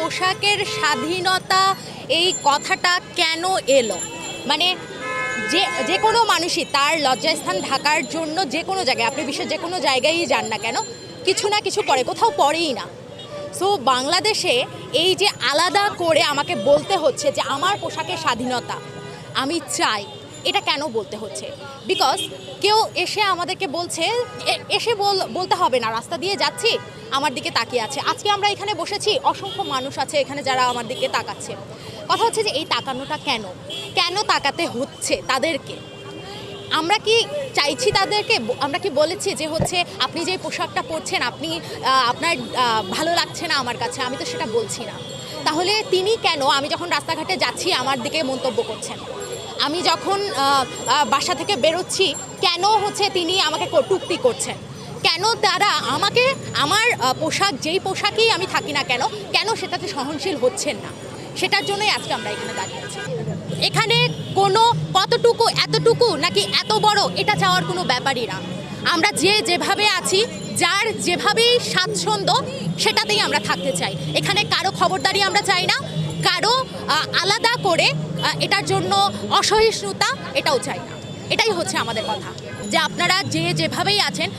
পোশাকের স্বাধীনতা এই কথাটা কেন এলো? মানে যে কোনো মানুষই তার লজ্জাস্থান ঢাকার জন্য যে কোনো জায়গায়, আপনি বিশ্বের যে কোনো জায়গায়ই যান না কেন, কিছু না কিছু করে, কোথাও পড়েই না। সো বাংলাদেশে এই যে আলাদা করে আমাকে বলতে হচ্ছে যে আমার পোশাকের স্বাধীনতা আমি চাই, এটা কেন বলতে হচ্ছে? বিকজ কেউ এসে আমাদেরকে বলছে, এসে বলতে হবে না, রাস্তা দিয়ে যাচ্ছি আমার দিকে তাকিয়ে আছে। আজকে আমরা এখানে বসেছি, অসংখ্য মানুষ আছে এখানে যারা আমার দিকে তাকাচ্ছে। কথা হচ্ছে যে এই তাকানোটা কেন তাকাতে হচ্ছে তাদেরকে? আমরা কি চাইছি তাদেরকে? আমরা কি বলেছি যে হচ্ছে আপনি যে পোশাকটা পরছেন আপনি আপনার ভালো লাগছে না আমার কাছে? আমি তো সেটা বলছি না। তাহলে তিনি কেন, আমি যখন রাস্তাঘাটে যাচ্ছি আমার দিকে মন্তব্য করছেন? আমি যখন বাসা থেকে বেরোচ্ছি কেন হচ্ছে তিনি আমাকে কটূক্তি করছেন? কেন তারা আমাকে আমার পোশাক, যেই পোশাকেই আমি থাকি না কেন সেটাতে সহনশীল হচ্ছেন না? সেটার জন্যই আজকে আমরা এখানে দাঁড়িয়ে আছি। এখানে কোনো কতটুকু, এতটুকু নাকি এত বড়, এটা চাওয়ার কোনো ব্যাপারই না। আমরা যেভাবে আছি, যার যেভাবেই স্বাচ্ছন্দ্য সেটাতেই আমরা থাকতে চাই। এখানে কারো খবরদারি আমরা চাই না, কারো আলাদা করে এটার জন্য অসহিষ্ণুতা এটাও চাই না। এটাই হচ্ছে আমাদের কথা, যে আপনারা যেভাবেই আছেন,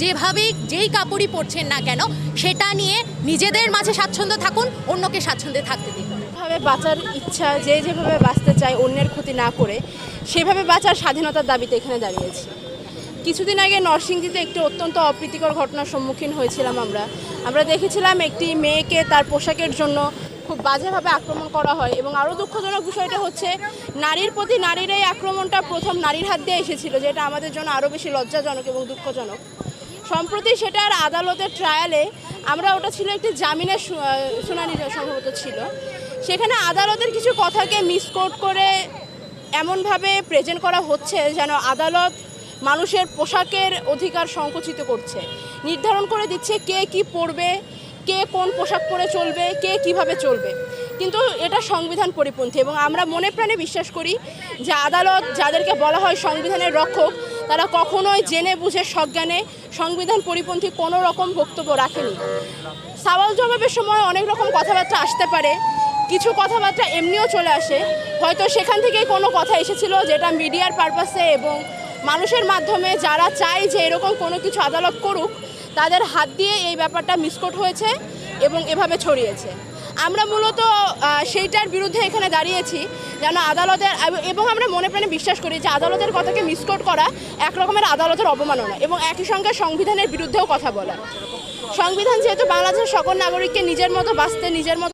যেভাবেই যেই কাপড়ই পরছেন না কেন, সেটা নিয়ে নিজেদের মাঝে স্বাচ্ছন্দ্য থাকুন, অন্যকে স্বাচ্ছন্দ্যে থাকতে দিন। যেভাবে বাঁচার ইচ্ছা, যেভাবে বাঁচতে চায় অন্যের ক্ষতি না করে, সেভাবে বাঁচার স্বাধীনতার দাবিতে এখানে দাঁড়িয়েছি। কিছুদিন আগে নরসিংদীতে একটি অত্যন্ত অপ্রীতিকর ঘটনার সম্মুখীন হয়েছিলাম। আমরা দেখেছিলাম একটি মেয়েকে তার পোশাকের জন্য খুব বাজেভাবে আক্রমণ করা হয়, এবং আরও দুঃখজনক বিষয়টা হচ্ছে নারীর প্রতি নারীর এই আক্রমণটা প্রথম নারীর হাত দিয়ে এসেছিল, যেটা আমাদের জন্য আরও বেশি লজ্জাজনক এবং দুঃখজনক। সম্প্রতি সেটার আদালতের ট্রায়ালে ওটা ছিল একটি জামিনের শুনানি সম্ভবত ছিল, সেখানে আদালতের কিছু কথাকে মিসকোট করে এমনভাবে প্রেজেন্ট করা হচ্ছে যেন আদালত মানুষের পোশাকের অধিকার সংকুচিত করছে, নির্ধারণ করে দিচ্ছে কে কি পরবে, কে কোন পোশাক পরে চলবে, কে কিভাবে চলবে। কিন্তু এটা সংবিধান পরিপন্থী, এবং আমরা মনে প্রাণে বিশ্বাস করি যে আদালত, যাদেরকে বলা হয় সংবিধানের রক্ষক, তারা কখনোই জেনে বুঝে সজ্ঞানে সংবিধান পরিপন্থী কোনো রকম বক্তব্য রাখেনি। সওয়াল জবাবের সময় অনেক রকম কথাবার্তা আসতে পারে, কিছু কথাবার্তা এমনিও চলে আসে, হয়তো সেখান থেকেই কোনো কথা এসেছিল যেটা মিডিয়ার পারপাসে এবং মানুষের মাধ্যমে যারা চায় যে এরকম কোনো কিছু আদালত করুক, তাদের হাত দিয়ে এই ব্যাপারটা মিসকোট হয়েছে এবং এভাবে ছড়িয়েছে। আমরা মূলত সেইটার বিরুদ্ধে এখানে দাঁড়িয়েছি, যেন আদালতের, এবং আমরা মনে প্রাণে বিশ্বাস করি যে আদালতের কথাকে মিসকোট করা এক রকমের আদালতের অবমাননা, এবং একই সঙ্গে সংবিধানের বিরুদ্ধেও কথা বলা। সংবিধান যেহেতু বাংলাদেশের সকল নাগরিককে নিজের মতো বাঁচতে, নিজের মতো